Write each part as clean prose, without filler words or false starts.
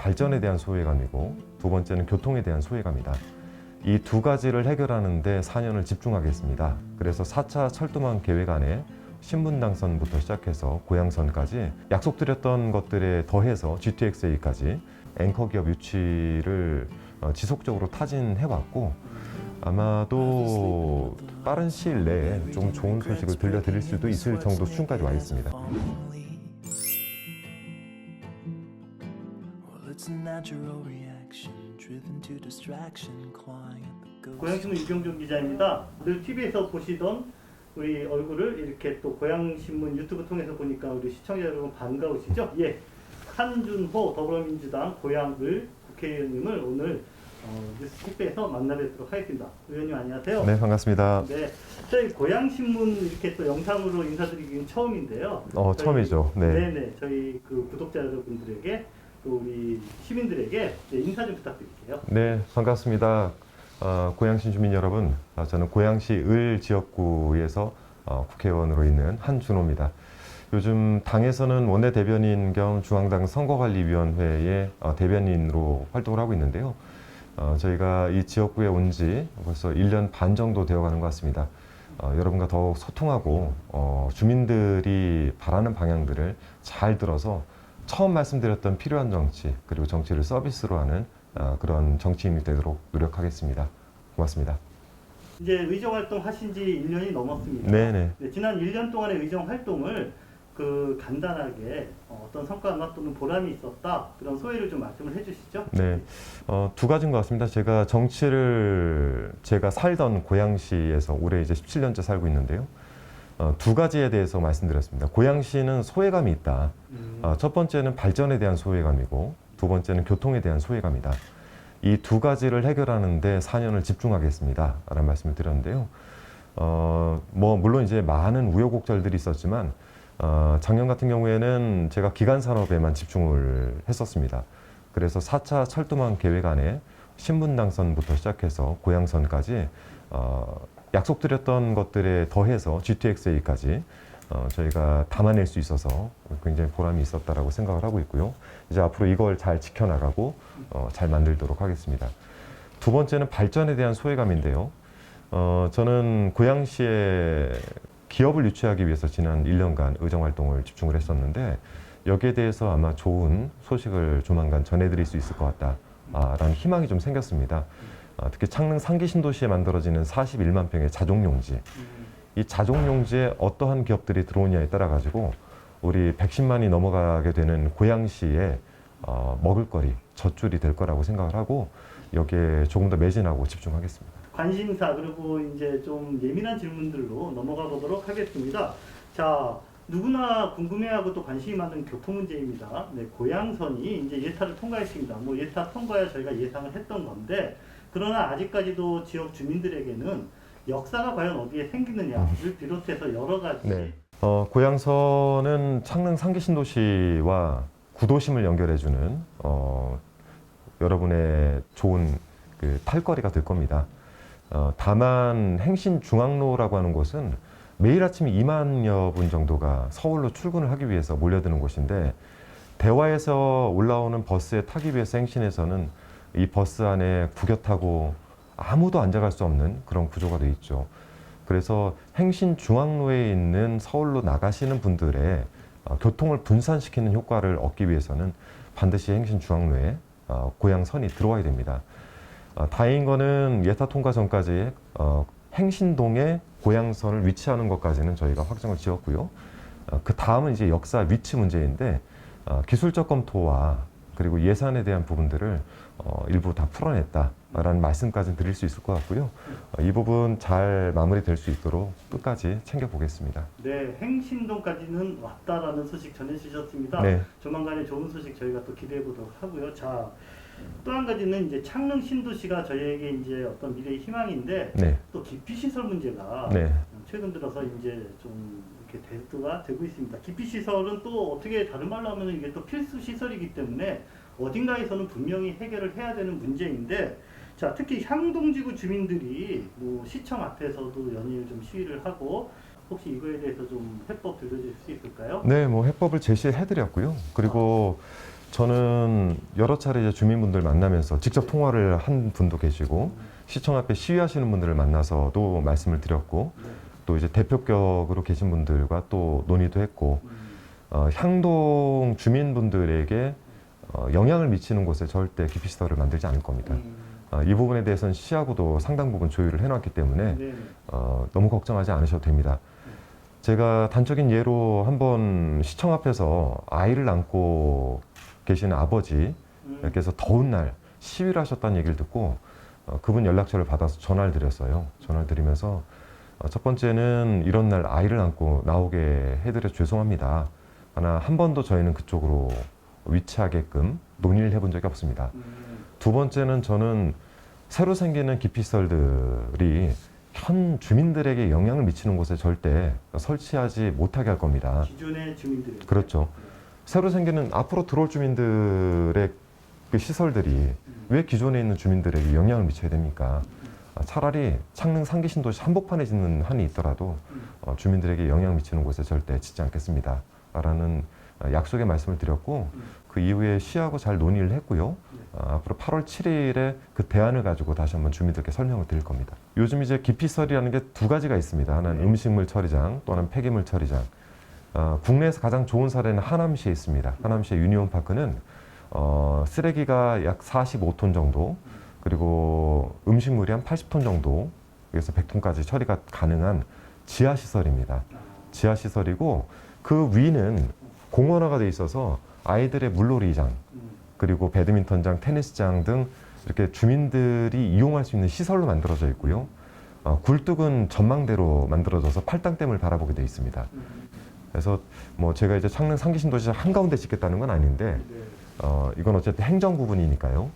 발전에 대한 소외감이고 두 번째는 교통에 대한 소외감이다. 이 두 가지를 해결하는 데 4년을 집중하겠습니다. 그래서 4차 철도망 계획 안에 신분당선부터 시작해서 고양선까지 약속드렸던 것들에 더해서 GTX-A까지 앵커 기업 유치를 지속적으로 타진해왔고, 아마도 빠른 시일 내에 좀 좋은 소식을 들려드릴 수도 있을 정도 수준까지 와 있습니다. 고양신문 유경준 기자입니다. 늘 TV에서 보시던 우리 얼굴을 이렇게 또 고양신문 유튜브 통해서 보니까 우리 시청자 여러분 반가우시죠? 예, 한준호 더불어민주당 고양을 국회의원님을 오늘 뉴스 택배에서 만나 뵙도록 하겠습니다. 의원님 안녕하세요. 네, 반갑습니다. 네, 저희 고양신문 이렇게 또 영상으로 인사드리기는 처음인데요. 처음이죠. 네. 네네, 저희 그 구독자 여러분들에게 또 우리 시민들에게 인사 좀 부탁드릴게요. 네, 반갑습니다. 고양시 주민 여러분, 저는 고양시 을 지역구에서 국회의원으로 있는 한준호입니다. 요즘 당에서는 원내대변인 겸 중앙당 선거관리위원회의 대변인으로 활동을 하고 있는데요. 저희가 이 지역구에 온 지 벌써 1년 반 정도 되어가는 것 같습니다. 여러분과 더욱 소통하고 주민들이 바라는 방향들을 잘 들어서 처음 말씀드렸던 필요한 정치, 그리고 정치를 서비스로 하는 그런 정치인이 되도록 노력하겠습니다. 고맙습니다. 이제 의정 활동 하신 지 1년이 넘었습니다. 네네. 네, 지난 1년 동안의 의정 활동을 간단하게 어떤 성과나 또는 보람이 있었다, 그런 소회를 좀 말씀을 해주시죠. 네, 두 가지인 것 같습니다. 제가 살던 고양시에서 올해 이제 17년째 살고 있는데요. 두 가지에 대해서 말씀드렸습니다. 고양시는 소외감이 있다. 첫 번째는 발전에 대한 소외감이고 두 번째는 교통에 대한 소외감이다. 이 두 가지를 해결하는 데 4년을 집중하겠습니다. 라는 말씀을 드렸는데요. 물론 이제 많은 우여곡절들이 있었지만 작년 같은 경우에는 제가 기간 산업에만 집중을 했었습니다. 그래서 4차 철도망 계획 안에 신분당선부터 시작해서 고양선까지 약속드렸던 것들에 더해서 GTX-A까지 저희가 담아낼 수 있어서 굉장히 보람이 있었다라고 생각을 하고 있고요. 이제 앞으로 이걸 잘 지켜나가고 잘 만들도록 하겠습니다. 두 번째는 발전에 대한 소외감인데요. 저는 고양시에 기업을 유치하기 위해서 지난 1년간 의정활동을 집중을 했었는데, 여기에 대해서 아마 좋은 소식을 조만간 전해드릴 수 있을 것 같다라는 희망이 좀 생겼습니다. 특히 창릉 상기 신도시에 만들어지는 41만 평의 자족용지, 이 자족용지에 어떠한 기업들이 들어오냐에 따라 가지고 우리 110만이 넘어가게 되는 고양시에 먹을거리, 젖줄이 될 거라고 생각을 하고 여기에 조금 더 매진하고 집중하겠습니다. 관심사, 그리고 이제 좀 예민한 질문들로 넘어가 보도록 하겠습니다. 자, 누구나 궁금해하고 또 관심이 많은 교통 문제입니다. 네, 고양선이 이제 예타를 통과했습니다. 예타 통과야 저희가 예상을 했던 건데, 그러나 아직까지도 지역 주민들에게는 역사가 과연 어디에 생기느냐를 비롯해서 여러 가지. 네. 고양선은 창릉 상기 신도시와 구도심을 연결해주는 여러분의 좋은 탈거리가 될 겁니다. 다만 행신중앙로라고 하는 곳은 매일 아침 2만여 분 정도가 서울로 출근을 하기 위해서 몰려드는 곳인데, 대화에서 올라오는 버스에 타기 위해서 행신에서는 이 버스 안에 구겨 타고 아무도 앉아갈 수 없는 그런 구조가 되어 있죠. 그래서 행신중앙로에 있는 서울로 나가시는 분들의 교통을 분산시키는 효과를 얻기 위해서는 반드시 행신중앙로에 고양선이 들어와야 됩니다. 다행인 거는 예타 통과 전까지 행신동에 고양선을 위치하는 것까지는 저희가 확정을 지었고요. 그 다음은 이제 역사 위치 문제인데, 기술적 검토와 그리고 예산에 대한 부분들을 일부 다 풀어냈다라는 말씀까지는 드릴 수 있을 것 같고요. 이 부분 잘 마무리될 수 있도록 끝까지 챙겨보겠습니다. 네, 행신동까지는 왔다라는 소식 전해주셨습니다. 네. 조만간에 좋은 소식 저희가 또 기대해 보도록 하고요. 자, 또 한 가지는 이제 창릉 신도시가 저희에게 이제 어떤 미래의 희망인데, 네. 또 기피 시설 문제가 네. 최근 들어서 이제 좀 이렇게 대두가 되고 있습니다. 기피 시설은 또 어떻게 다른 말로 하면 이게 또 필수 시설이기 때문에 어딘가에서는 분명히 해결을 해야 되는 문제인데, 자, 특히 향동지구 주민들이 시청 앞에서도 연일 좀 시위를 하고, 혹시 이거에 대해서 좀 해법 들려줄 수 있을까요? 네, 해법을 제시해 드렸고요. 그리고 저는 여러 차례 이제 주민분들 만나면서 직접 통화를 한 분도 계시고 시청 앞에 시위하시는 분들을 만나서도 말씀을 드렸고 또 이제 대표격으로 계신 분들과 또 논의도 했고 향동 주민분들에게 영향을 미치는 곳에 절대 기피시설을 만들지 않을 겁니다. 이 부분에 대해서는 시하고도 상당 부분 조율을 해놨기 때문에 네. 너무 걱정하지 않으셔도 됩니다. 제가 단적인 예로 한번 시청 앞에서 아이를 안고 계시는 아버지께서 더운 날 시위를 하셨다는 얘기를 듣고 그분 연락처를 받아서 전화를 드렸어요. 전화를 드리면서 첫 번째는 이런 날 아이를 안고 나오게 해드려 죄송합니다. 하나 한 번도 저희는 그쪽으로 위치하게끔 논의를 해본 적이 없습니다. 두 번째는 저는 새로 생기는 기피시설들이 현 주민들에게 영향을 미치는 곳에 절대 설치하지 못하게 할 겁니다. 기존의 주민들. 그렇죠. 새로 생기는 앞으로 들어올 주민들의 그 시설들이 왜 기존에 있는 주민들에게 영향을 미쳐야 됩니까? 차라리 창릉 상기 신도시 한복판에 짓는 한이 있더라도 주민들에게 영향을 미치는 곳에 절대 짓지 않겠습니다. 라는 약속의 말씀을 드렸고 그 이후에 시하고 잘 논의를 했고요. 앞으로 8월 7일에 그 대안을 가지고 다시 한번 주민들께 설명을 드릴 겁니다. 요즘 이제 기피시설이라는 게 두 가지가 있습니다. 하나는 음식물 처리장, 또 하나는 폐기물 처리장. 국내에서 가장 좋은 사례는 하남시에 있습니다. 하남시의 유니온파크는 쓰레기가 약 45톤 정도, 그리고 음식물이 한 80톤 정도, 그래서 100톤까지 처리가 가능한 지하시설입니다. 지하시설이고 그 위는 공원화가 돼 있어서 아이들의 물놀이장, 그리고 배드민턴장, 테니스장 등 이렇게 주민들이 이용할 수 있는 시설로 만들어져 있고요. 굴뚝은 전망대로 만들어져서 팔당댐을 바라보게 돼 있습니다. 그래서 뭐 제가 이제 창릉 상기 신도시 한가운데 짓겠다는 건 아닌데 이건 어쨌든 행정 부분이니까요.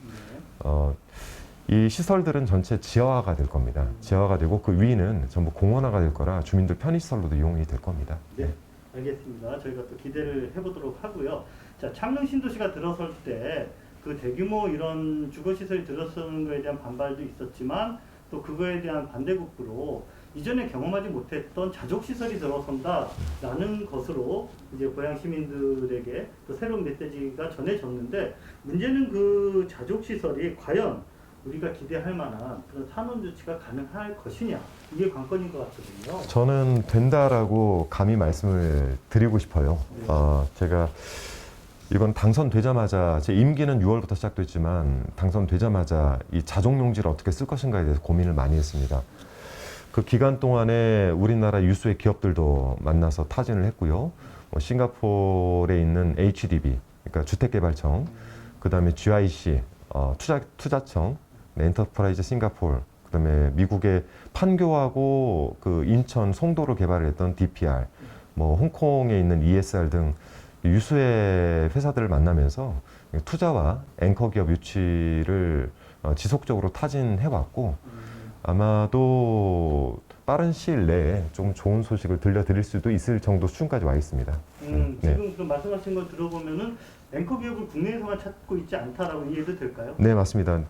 이 시설들은 전체 지하화가 될 겁니다. 지하화가 되고 그 위는 전부 공원화가 될 거라 주민들 편의시설로도 이용이 될 겁니다. 네, 알겠습니다. 저희가 또 기대를 해보도록 하고요. 자, 창릉 신도시가 들어설 때 그 대규모 이런 주거시설이 들어서는 것에 대한 반발도 있었지만 또 그거에 대한 반대급부로 이전에 경험하지 못했던 자족시설이 들어선다라는 것으로 이제 고향 시민들에게 또 새로운 메시지가 전해졌는데 문제는 그 자족시설이 과연 우리가 기대할 만한 그런 산업 유치가 가능할 것이냐 이게 관건인 것 같거든요. 저는 된다라고 감히 말씀을 드리고 싶어요. 제가 이건 당선되자마자 제 임기는 6월부터 시작됐지만 당선되자마자 이 자족용지를 어떻게 쓸 것인가에 대해서 고민을 많이 했습니다. 그 기간 동안에 우리나라 유수의 기업들도 만나서 타진을 했고요. 싱가포르에 있는 HDB, 그러니까 주택개발청, 그 다음에 GIC, 투자청, 엔터프라이즈 싱가포르, 그 다음에 미국의 판교하고 그 인천 송도로 개발을 했던 DPR, 뭐 홍콩에 있는 ESR 등 유수의 회사들을 만나면서 투자와 앵커 기업 유치를 지속적으로 타진해왔고 아마도 빠른 시일 내에 좀 좋은 소식을 들려드릴 수도 있을 정도 수준까지 와 있습니다. 지금 그 말씀하신 걸 들어보면은 앵커 기업을 국내에서만 찾고 있지 않다라고 이해도 될까요? 네, 맞습니다.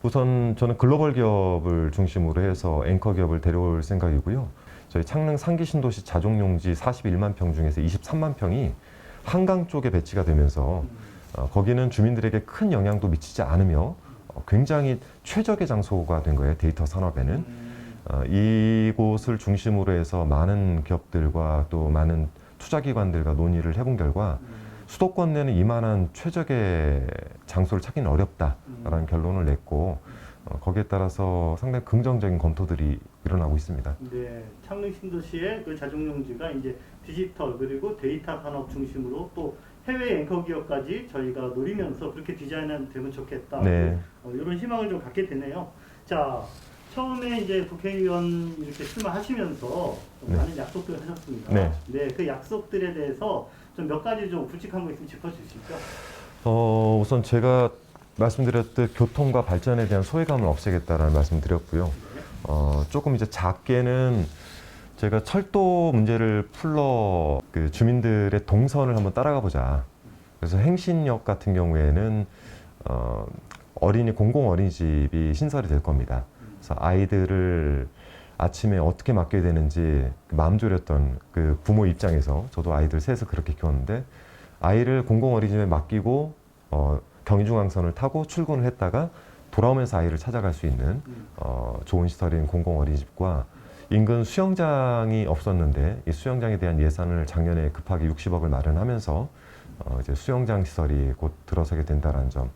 우선 저는 글로벌 기업을 중심으로 해서 앵커 기업을 데려올 생각이고요. 저희 창릉 상기 신도시 자족용지 41만 평 중에서 23만 평이 한강 쪽에 배치가 되면서 거기는 주민들에게 큰 영향도 미치지 않으며 굉장히 최적의 장소가 된 거예요. 데이터 산업에는. 이곳을 중심으로 해서 많은 기업들과 또 많은 투자기관들과 논의를 해본 결과 수도권 내는 이만한 최적의 장소를 찾기는 어렵다라는 결론을 냈고 거기에 따라서 상당히 긍정적인 검토들이 일어나고 있습니다. 네, 창릉 신도시의 그 자족용지가 이제 디지털 그리고 데이터 산업 중심으로 또 해외 앵커 기업까지 저희가 노리면서 그렇게 디자인하면 좋겠다. 네. 이런 희망을 좀 갖게 되네요. 자, 처음에 이제 국회의원 이렇게 출마하시면서 많은 약속들을 하셨습니다. 네. 네, 그 약속들에 대해서 좀 몇 가지 좀 굵직한 거 있으면 짚어주시죠. 우선 제가 말씀드렸듯 교통과 발전에 대한 소외감을 없애겠다라는 말씀드렸고요. 조금 이제 작게는 제가 철도 문제를 풀러 그 주민들의 동선을 한번 따라가 보자. 그래서 행신역 같은 경우에는 공공 어린이집이 신설이 될 겁니다. 그래서 아이들을 아침에 어떻게 맡겨야 되는지 마음 졸였던 그 부모 입장에서 저도 아이들 셋을 그렇게 키웠는데 아이를 공공어린이집에 맡기고 경인중앙선을 타고 출근을 했다가 돌아오면서 아이를 찾아갈 수 있는 좋은 시설인 공공어린이집과 인근 수영장이 없었는데 이 수영장에 대한 예산을 작년에 급하게 60억을 마련하면서 이제 수영장 시설이 곧 들어서게 된다는 점,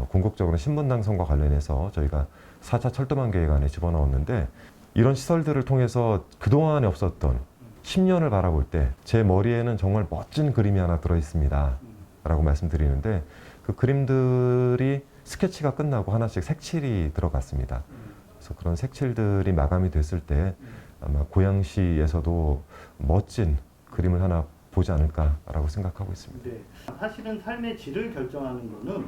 궁극적으로 신분당선과 관련해서 저희가 4차 철도망 계획 안에 집어넣었는데 이런 시설들을 통해서 그동안에 없었던 10년을 바라볼 때 제 머리에는 정말 멋진 그림이 하나 들어 있습니다 라고 말씀드리는데 그 그림들이 스케치가 끝나고 하나씩 색칠이 들어갔습니다. 그래서 그런 색칠들이 마감이 됐을 때 아마 고양시에서도 멋진 그림을 하나 보지 않을까라고 생각하고 있습니다. 네. 사실은 삶의 질을 결정하는 거는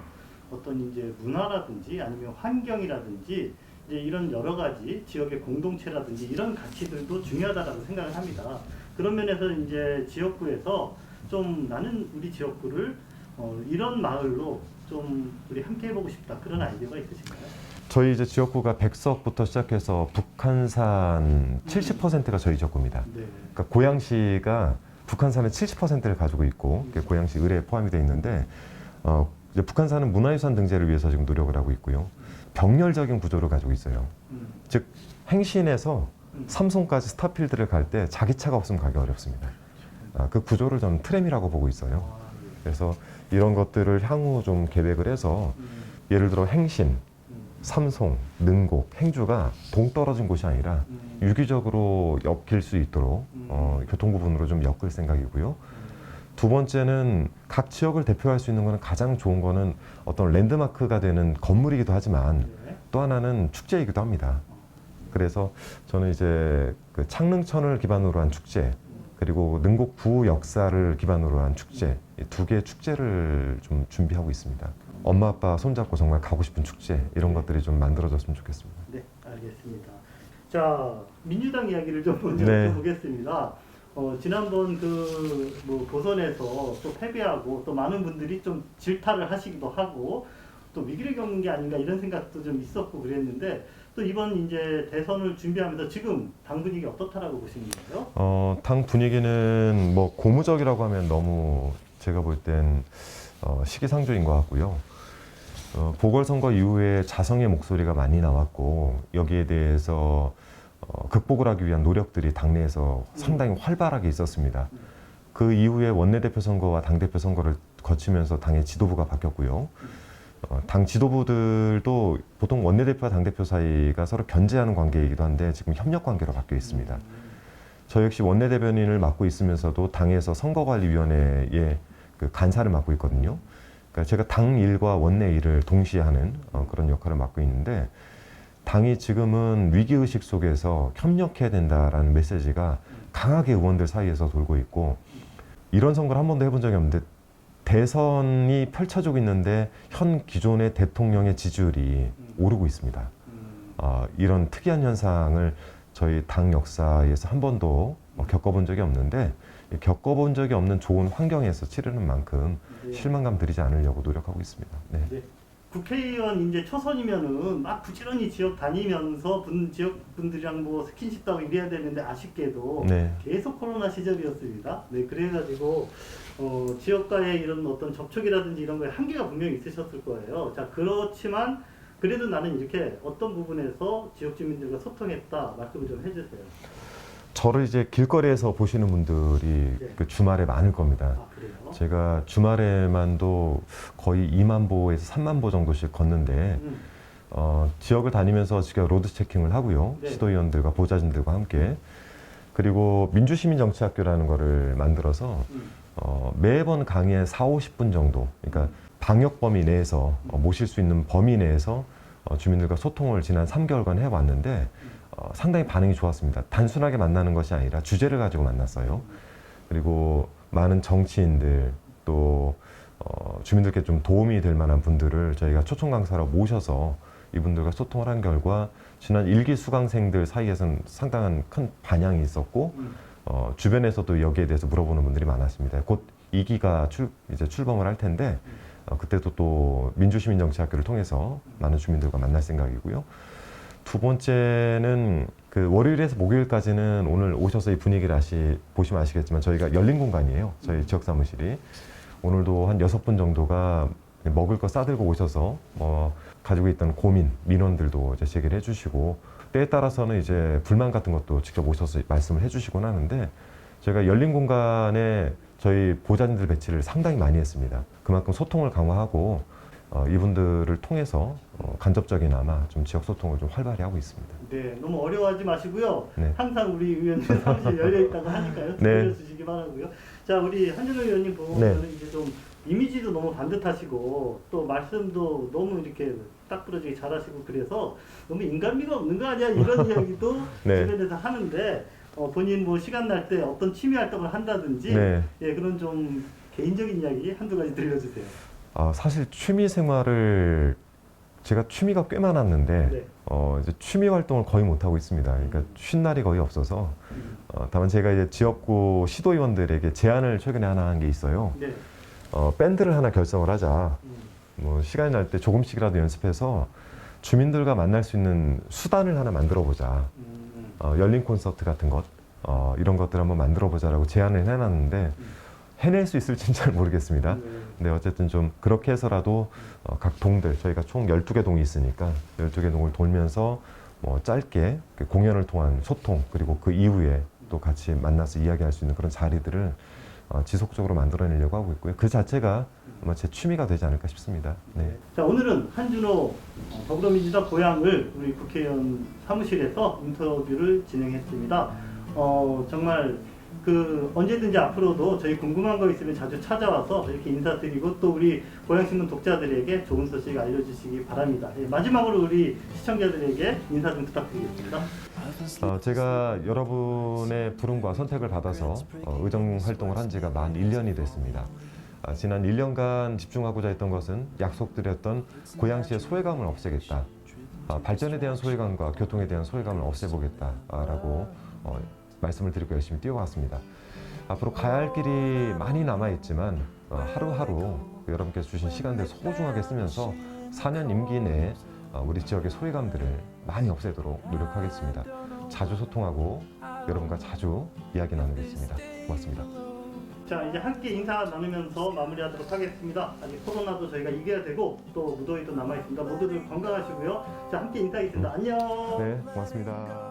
어떤 이제 문화라든지 아니면 환경이라든지 이제 이런 여러 가지 지역의 공동체라든지 이런 가치들도 중요하다고 생각을 합니다. 그런 면에서 이제 지역구에서 좀 나는 우리 지역구를 이런 마을로 좀 우리 함께 해보고 싶다 그런 아이디어가 있으신가요? 저희 이제 지역구가 백석부터 시작해서 북한산 70%가 저희 지역구입니다. 네. 그러니까 고양시가 북한산의 70%를 가지고 있고 고양시 의뢰에 포함이 되어 있는데 이제 북한산은 문화유산 등재를 위해서 지금 노력을 하고 있고요. 병렬적인 구조를 가지고 있어요. 즉 행신에서 삼송까지 스타필드를 갈 때 자기 차가 없으면 가기 어렵습니다. 그 구조를 저는 트램이라고 보고 있어요. 그래서 이런 것들을 향후 좀 계획을 해서 예를 들어 행신, 삼송, 능곡, 행주가 동떨어진 곳이 아니라 유기적으로 엮일 수 있도록 교통 부분으로 좀 엮을 생각이고요. 두 번째는 각 지역을 대표할 수 있는 거는 가장 좋은 거는 어떤 랜드마크가 되는 건물이기도 하지만 또 하나는 축제이기도 합니다. 그래서 저는 이제 그 창릉천을 기반으로 한 축제 그리고 능곡구 역사를 기반으로 한 축제 이 두 개의 축제를 좀 준비하고 있습니다. 엄마 아빠 손잡고 정말 가고 싶은 축제 이런 것들이 좀 만들어졌으면 좋겠습니다. 네, 알겠습니다. 자, 민주당 이야기를 좀 먼저 네. 보겠습니다. 지난번 뭐 보선에서 또 패배하고 또 많은 분들이 좀 질타를 하시기도 하고 또 위기를 겪는 게 아닌가 이런 생각도 좀 있었고 그랬는데 또 이번 이제 대선을 준비하면서 지금 당 분위기 어떻다라고 보시는 거예요? 당 분위기는 뭐 고무적이라고 하면 너무 제가 볼 땐 시기상조인 것 같고요. 보궐선거 이후에 자성의 목소리가 많이 나왔고 여기에 대해서 극복을 하기 위한 노력들이 당내에서 상당히 활발하게 있었습니다. 그 이후에 원내대표 선거와 당대표 선거를 거치면서 당의 지도부가 바뀌었고요. 당 지도부들도 보통 원내대표와 당대표 사이가 서로 견제하는 관계이기도 한데 지금 협력 관계로 바뀌어 있습니다. 저 역시 원내대변인을 맡고 있으면서도 당에서 선거관리위원회의 그 간사를 맡고 있거든요. 그러니까 제가 당 일과 원내 일을 동시에 하는 그런 역할을 맡고 있는데 당이 지금은 위기의식 속에서 협력해야 된다라는 메시지가 강하게 의원들 사이에서 돌고 있고 이런 선거를 한 번도 해본 적이 없는데 대선이 펼쳐지고 있는데 현 기존의 대통령의 지지율이 오르고 있습니다. 이런 특이한 현상을 저희 당 역사에서 한 번도 겪어본 적이 없는데 겪어본 적이 없는 좋은 환경에서 치르는 만큼 실망감 들이지 않으려고 노력하고 있습니다. 네. 네. 국회의원 이제 초선이면은 막 부지런히 지역 다니면서 지역 분들이랑 뭐 스킨십도 하고 이래야 되는데 아쉽게도 네. 계속 코로나 시절이었습니다. 네, 그래가지고 지역과의 이런 어떤 접촉이라든지 이런 거에 한계가 분명히 있으셨을 거예요. 자, 그렇지만 그래도 나는 이렇게 어떤 부분에서 지역 주민들과 소통했다 말씀을 좀 해주세요. 저를 이제 길거리에서 보시는 분들이 네. 그 주말에 많을 겁니다. 아, 그래요? 제가 주말에만도 거의 2만 보에서 3만 보 정도씩 걷는데 지역을 다니면서 제가 로드 체킹을 하고요. 네. 시도위원들과 보좌진들과 함께 그리고 민주시민정치학교라는 거를 만들어서 매번 강의 4, 50분 정도 그러니까 방역 범위 내에서 모실 수 있는 범위 내에서 주민들과 소통을 지난 3개월간 해왔는데 상당히 반응이 좋았습니다. 단순하게 만나는 것이 아니라 주제를 가지고 만났어요. 그리고 많은 정치인들 또 주민들께 좀 도움이 될 만한 분들을 저희가 초청 강사로 모셔서 이분들과 소통을 한 결과 지난 1기 수강생들 사이에서는 상당한 큰 반향이 있었고 주변에서도 여기에 대해서 물어보는 분들이 많았습니다. 곧 2기가 이제 출범을 할 텐데 그때도 또 민주시민정치학교를 통해서 많은 주민들과 만날 생각이고요. 두 번째는 그 월요일에서 목요일까지는 오늘 오셔서 이 분위기를 보시면 아시겠지만 저희가 열린 공간이에요. 저희 지역 사무실이 오늘도 한 6분 정도가 먹을 거 싸들고 오셔서 가지고 있던 고민, 민원들도 이제 제기를 해주시고 때에 따라서는 이제 불만 같은 것도 직접 오셔서 말씀을 해주시곤 하는데 저희가 열린 공간에 저희 보좌진들 배치를 상당히 많이 했습니다. 그만큼 소통을 강화하고 이분들을 통해서 간접적이나마 좀 지역 소통을 좀 활발히 하고 있습니다. 네, 너무 어려워하지 마시고요. 네. 항상 우리 의원님 사무실 열려 있다고 하니까요. 네. 들려주시기 바라고요. 자, 우리 한준호 의원님 보면은 네. 이제 좀 이미지도 너무 반듯하시고 또 말씀도 너무 이렇게 딱 부러지게 잘하시고 그래서 너무 인간미가 없는 거 아니야 이런 이야기도 네. 주변에서 하는데 본인 뭐 시간 날 때 어떤 취미 활동을 한다든지 네. 예, 그런 좀 개인적인 이야기 한두 가지 들려주세요. 사실 취미 생활을 제가 취미가 꽤 많았는데 네. 이제 취미 활동을 거의 못 하고 있습니다. 그러니까 쉰 날이 거의 없어서 다만 제가 이제 지역구 시도의원들에게 제안을 최근에 하나 한 게 있어요. 네. 밴드를 하나 결성을 하자. 뭐 시간이 날 때 조금씩이라도 연습해서 주민들과 만날 수 있는 수단을 하나 만들어 보자. 열린 콘서트 같은 것 이런 것들 한번 만들어 보자라고 제안을 해놨는데 해낼 수 있을지는 잘 모르겠습니다. 네. 근데 어쨌든 좀 그렇게 해서라도 각 동들 저희가 총 12개 동이 있으니까 12개 동을 돌면서 뭐 짧게 그 공연을 통한 소통 그리고 그 이후에 또 같이 만나서 이야기할 수 있는 그런 자리들을 지속적으로 만들어내려고 하고 있고요. 그 자체가 아마 제 취미가 되지 않을까 싶습니다. 네. 자, 오늘은 한준호 더불어민주당 고향을 우리 국회의원 사무실에서 인터뷰를 진행했습니다. 정말 그 언제든지 앞으로도 저희 궁금한 거 있으면 자주 찾아와서 이렇게 인사드리고 또 우리 고향신문 독자들에게 좋은 소식 알려주시기 바랍니다. 예, 마지막으로 우리 시청자들에게 인사 좀 부탁드리겠습니다. 제가 여러분의 부름과 선택을 받아서 의정 활동을 한 지가 만 1년이 됐습니다. 지난 1년간 집중하고자 했던 것은 약속드렸던 고양시의 소외감을 없애겠다. 발전에 대한 소외감과 교통에 대한 소외감을 없애보겠다라고 말씀을 드리고 열심히 뛰어왔습니다. 앞으로 가야 할 길이 많이 남아있지만 하루하루 여러분께서 주신 시간들 소중하게 쓰면서 4년 임기 내에 우리 지역의 소외감들을 많이 없애도록 노력하겠습니다. 자주 소통하고 여러분과 자주 이야기 나누겠습니다. 고맙습니다. 자, 이제 함께 인사 나누면서 마무리하도록 하겠습니다. 아직 코로나도 저희가 이겨야 되고 또 무더위도 남아있습니다. 모두들 건강하시고요. 자, 함께 인사하겠습니다. 안녕. 네, 고맙습니다.